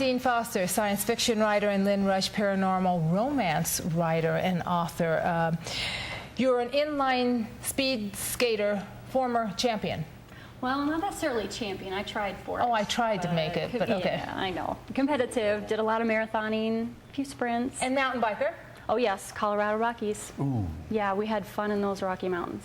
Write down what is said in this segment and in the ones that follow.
Dean Foster, science fiction writer, and Lynn Rush, paranormal romance writer and author. You're an inline speed skater, former champion. Well, not necessarily champion. I tried for it. Oh, I tried to make it, but okay. Yeah, I know. Competitive, did a lot of marathoning, a few sprints. And mountain biker? Oh, yes, Colorado Rockies. Ooh. Yeah, we had fun in those Rocky Mountains.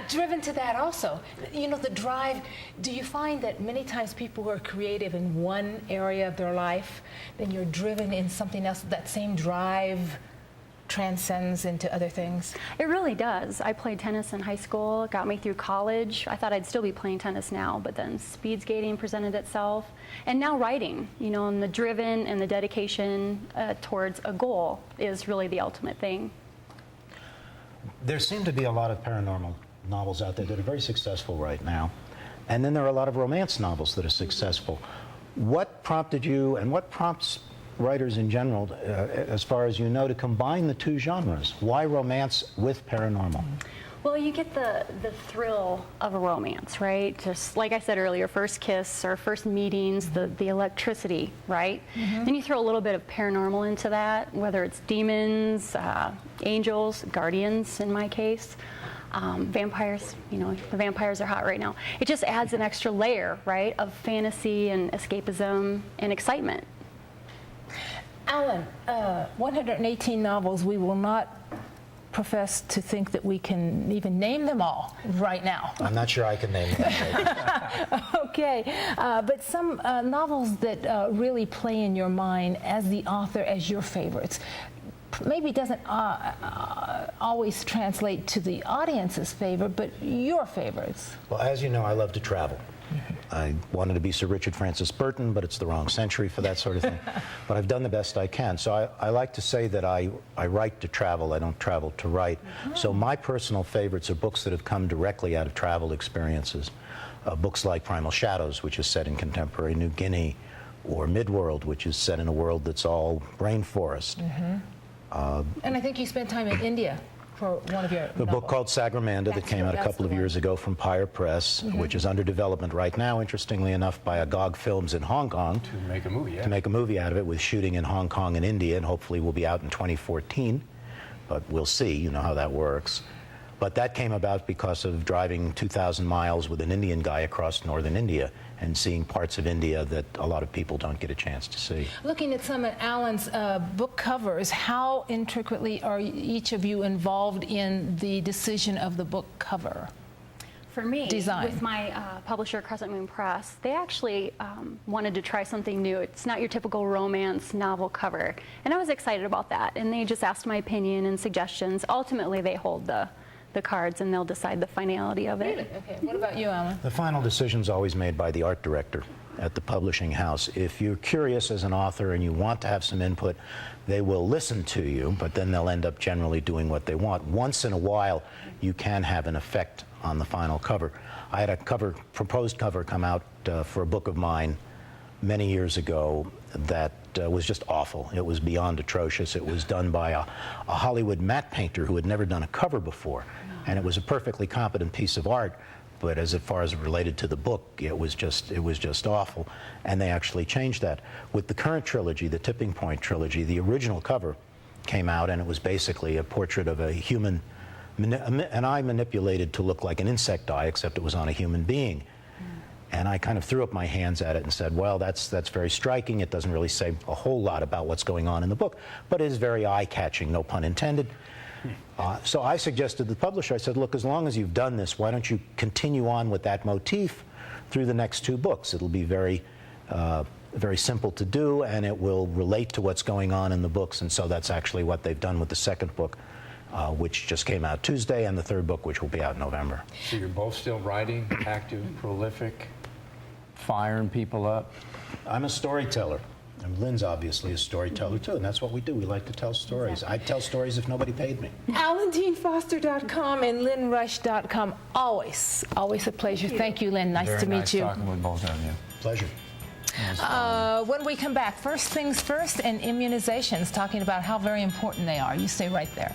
Driven to that also. You know, the drive, do you find that many times people who are creative in one area of their life, then you're driven in something else, that same drive transcends into other things? It really does. I played tennis in high school. It got me through college. I thought I'd still be playing tennis now, but then speed skating presented itself. And now writing, you know, and the driven and the dedication towards a goal is really the ultimate thing. There seem to be a lot of paranormal novels out there that are very successful right now. And then there are a lot of romance novels that are successful. What prompted you, and what prompts writers in general, as far as you know, to combine the two genres? Why romance with paranormal? Well, you get the thrill of a romance, right? Just like I said earlier, first kiss or first meetings, the electricity, right? Then you throw a little bit of paranormal into that, whether it's demons, angels, guardians in my case, vampires. You know, the vampires are hot right now. It just adds an extra layer, right, of fantasy and escapism and excitement. Alan, 118 novels, we will not profess to think that we can even name them all right now. I'm not sure I can name them. Okay, but some novels that really play in your mind as the author as your favorites. Maybe doesn't always translate to the audience's favor, but your favorites. Well, as you know, I love to travel. I wanted to be Sir Richard Francis Burton, but it's the wrong century for that sort of thing. But I've done the best I can. So I like to say that I write to travel, I don't travel to write. So my personal favorites are books that have come directly out of travel experiences. Books like Primal Shadows, which is set in contemporary New Guinea, or Midworld, which is set in a world that's all rainforest. And I think you spent time in India for one of your novels. Book called Sagramanda that came out a couple of years ago from Pyre Press, which is under development right now, interestingly enough, by Agog Films in Hong Kong. To make a movie, yeah. To make a movie out of it, with shooting in Hong Kong and India, and hopefully will be out in 2014. But we'll see, you know how that works. But that came about because of driving 2,000 miles with an Indian guy across northern India and seeing parts of India that a lot of people don't get a chance to see. Looking at some of Alan's book covers, how intricately are each of you involved in the decision of the book cover? For me, design. With my publisher, Crescent Moon Press, they actually wanted to try something new. It's not your typical romance novel cover. And I was excited about that. And they just asked my opinion and suggestions. Ultimately, they hold the cards and they'll decide the finality of it. Really? Okay. What about you, Alan? The final decision is always made by the art director at the publishing house. If you're curious as an author and you want to have some input, they will listen to you, but then they'll end up generally doing what they want. Once in a while, you can have an effect on the final cover. I had a proposed cover come out for a book of mine many years ago that was just awful. It was beyond atrocious. It was done by a Hollywood matte painter who had never done a cover before. And it was a perfectly competent piece of art, but as far as it related to the book, it was just awful. And they actually changed that. With the current trilogy, the Tipping Point trilogy, the original cover came out and it was basically a portrait of a human, an eye manipulated to look like an insect eye, except it was on a human being. And I kind of threw up my hands at it and said, well, that's very striking. It doesn't really say a whole lot about what's going on in the book, but it is very eye-catching, no pun intended. So I suggested to the publisher, I said, look, as long as you've done this, why don't you continue on with that motif through the next two books? It'll be very simple to do, and it will relate to what's going on in the books. And so that's actually what they've done with the second book, which just came out Tuesday, and the third book, which will be out in November. So you're both still writing, active, prolific, firing people up? I'm a storyteller. And Lynn's obviously a storyteller too, and that's what we do. We like to tell stories. I'd tell stories if nobody paid me. AlanDeanFoster.com and LynnRush.com. Always a pleasure. Thank you, Lynn. Nice to meet you. Talking with both of you. Pleasure. When we come back, first things first and immunizations, talking about how very important they are. You stay right there.